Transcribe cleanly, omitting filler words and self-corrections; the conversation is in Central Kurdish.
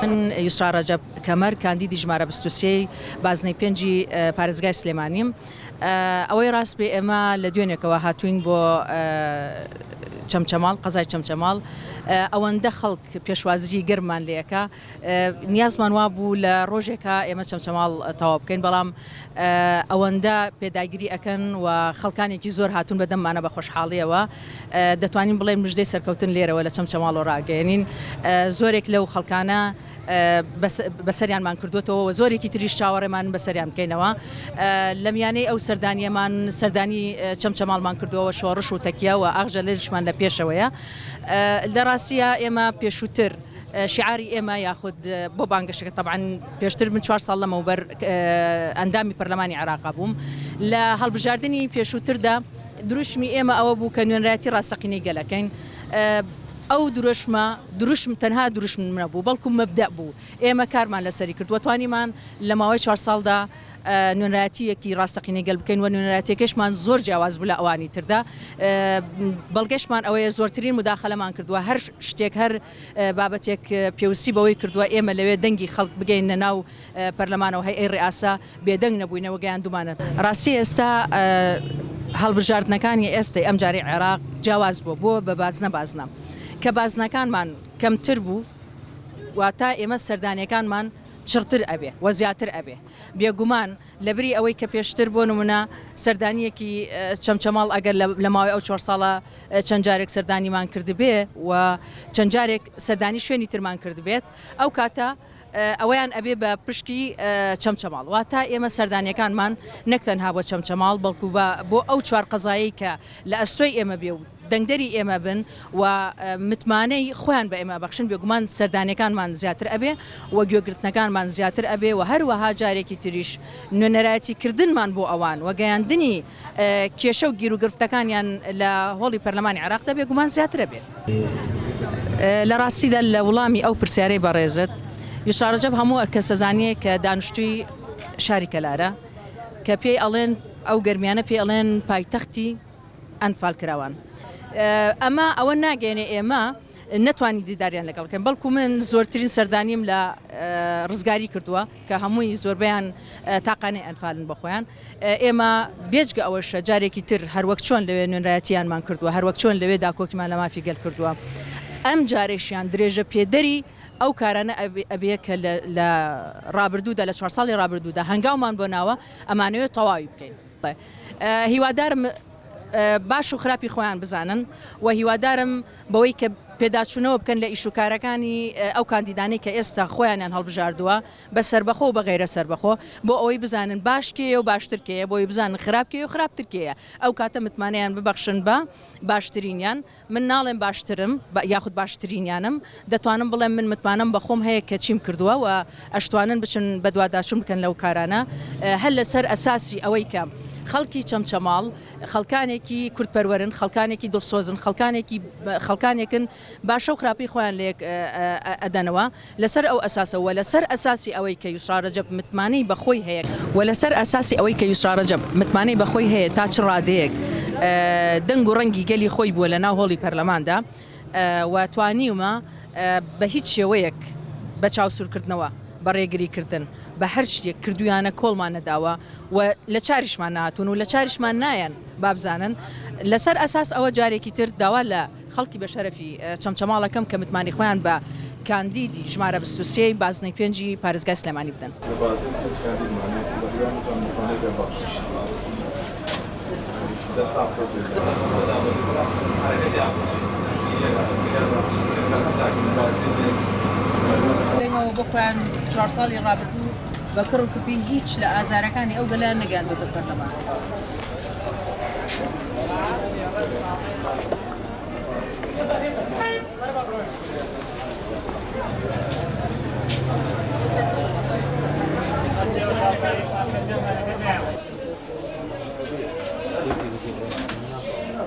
من یسرا ڕەجەب کەمەر کاندیدی ژمارە 23 بازنەی پێنجی پارێزگای سلێمانیم. ئەوەی ڕاست بێ ئێمە لە دوێنێکەوە هاتوین بۆ چەمچەماڵ قەزای چەمچەماڵ ئەوەندە خەڵک پێشوازی گەرمان لەکە نیازمان وا بوو لە ڕۆژێکە ئێمە چەمچەماڵ تەواو بکەین بەڵام ئەوەندە پێداگیری ئەەکەن و خەڵکانێکی زۆر هاتوون بەدەممانە بە خۆشحاڵیەوە دەتوانین بڵێن مژدەی سەرکەوتن لێرەوە لە چەمچەماڵ و ڕاگەێنین زۆرێک لەو خەڵکانە بەسەریانمان کردوێتەوە زۆرێکی تریش چاوەڕێمان بەسەریان بکەینەوە لە میانەی ئەو سەردانیەمان سەردانی چەمچەماڵمان کردووە شۆڕش و تەکیە و ئاغژە لێرشمان لە پێشەوەیە لە ڕاستیە ئێمە پێشووتر شعاری ئێمە یاخود بۆ بانگەشەکە طبعاً پێشتر من 4 ساڵ لەمەوبەر ئەندامی پەرلەمانی عێراق بووم لە هەڵبژاردننی پێشووتردا دروشمی ئێمە ئەوە بوو کە نوێنەرەتی ڕاستەقینەی گەلەکەین ئەو دروشم تەنها دروشم نەبوو بەڵکو مەبدە بوو ئێمە کارمان لەسەری کرد وەتوانیمان لە ماوەی 4 ساڵدا نوێنەرەتیەکی ڕاستەقینەی گەل بکەین و نوێنەرەتیەکەشمان زۆر جیاواز بوو لە ئەوانی تردا بەڵگەشمان ئەوەیە زۆرترین مداخەلەمان کردووە هەر شتێک هەر بابەتێک پێویستی بەوەی کردووە ئێمە لەوێ دەنگی خەڵک بگەین ناو پەرلەمانەوە هەیئەی ڕئاسا بێدەنگ نەبووینەوە گەیاندومانە ڕاستی ئێستا هەڵبژاردنەکانی ئێستا ئەم جاری عێراق جیاواز بووە بە بازنە کە بازنەکانمان کەمتر بوو واتە ئێمە سەردانیەکانمان چڕتر ئەبێ و زیاتر ئەبێ بێگومان لەبری ئەوەی کە پێشتر بۆ نمونە سەردانیەکی چەمچەماڵ ئەگەر لە ماوەی ئەو 4 ساڵە چەند جارێک سەردانیمان کردبێ و چەند جارێک سەردانی شوێنی ترمان کردبێت ئەو کاتە ئەوەیان ئەبێ بە پشکی چەمچەماڵ واتە ئێمە سەردانیەکانمان نەکتەنها بۆ چەمچەماڵ بەڵکو بۆ ئەو 4 قەزایی کە لە ئەستۆی ئێمە بێ و دەنگدەری ئێمە بن و متمانەی خۆیان بە ئێمە بەخشن بێگومان سەردانیەکانمان زیاتر ئەبێ و گوێگرتنەکانمان زیاتر ئەبێ و هەروەها جارێکی تریش نوێنەرایەتی کردنمان بۆ ئەوان و گەیاندنی کێشە و گیرروگرفتەکانیان لە هۆڵی پەرلەمانی عێراقدا بێگومان زیاتر ئەبێ لە ڕاستیدا لە وڵامی ئەو پرسیارەی بەڕێزت یسرا ڕەجەب هەموو کە سەزانیە کە دانیشتووی شاری کەلارە کە پێی ئەڵێن ئەو گەرمیانە پێی ئەڵێن پایتەختی ئەنفال کراوان ئەمە ئەوە ناگەێنێ ئێمە نەتوانی دیداریان لەگەڵکەن بەڵکو من زۆرترین سەردانیم لە ڕزگاری کردووە کە هەمووی زۆربیان تاقانەی ئەنفالن بە خۆیان ئێمە بێجگە ئەوەشە جارێکی تر هەروەک چۆن لەوێ نوێنەرایەتیانمان کردووە هەروەک چۆن لەوێ داکۆکیمان لە مافی گەل کردووە ئەم جارێشیان درێژە پێدەری ئەو کارانە ئەبێ کە لە ڕابردوودا لە 4 ساڵی ڕابردوودا هەنگاومان بۆ ناوە ئەمانەوێت تەواوی بکەین هیوادارم باش و خراپی خۆیان بزانن و هیوادارم بەوەی کە پێداچوونەوە بکەن لە ئیشوکارەکانی ئەو کاندیدانەی کە ئێستا خۆیانیان هەڵبژاردووە بە سربەخۆ و بە غیرە سربەخۆ بۆ ئەوەی بزانن باشکێ و باشترکەیە بۆی بزانن خراپکێ و خراپترکەیە ئەو کاتە متمانەیان ببەخشن بە باشترینیان من ناڵێن باشترم یاخود باشترینیانم دەتوانم بڵێم من متمانم بە خۆم هەیە کە چیم کردووە و ئەشتوانن بچن بە دوواداچوون بکەن لەو کارانە هەر لەسەر ئەساسی ئەوەی کە خەڵکی چەمچەماڵ خەڵکانێکی کورتپەروەرن خەڵکانێکی دڵسۆزن خەڵکانێکن باشە و خراپی خۆیان لێک ئەدەنەوە لەسەر ئەو ئەساسەوە لەسەر ئەساسی ئەوەی کە یسرا ڕەجەب متمانەی بەخۆی هەیە و لەسەر ئەساسی ئەوەی کە یسرا ڕەجەب متمانەی بەخۆی هەیە تا چ ڕادەیەک دەنگ و ڕەنگی گەلی خۆی بووە لە ناو هۆڵی پەرلەماندا و توانیومە بە هیچ شێوەیەک بە چاوسورکردنەوە بەڕێگریکردن بە هەر شتێک کردویانە کۆڵمان نەداوە و لە چاریشمان نهاتون و لە چاریشمان نایەن بابزانن لەسەر ئەساس ئەوە جارێکی تر داوا لە خەڵکی بە شەرەفی چەمچەماڵەکەم کە متمانی خۆیان بە کاندیدی ژمارە 23 بازنەی پێنجی پارێزگای سلێمانی بدەن. دەنگەوە بۆ خۆیان 4 ساڵی ڕابردوو بە کڕ و کپین هیچ لە ئازارەکانی ئەو گەلیان نەگەیاندوتە پەرلەمان.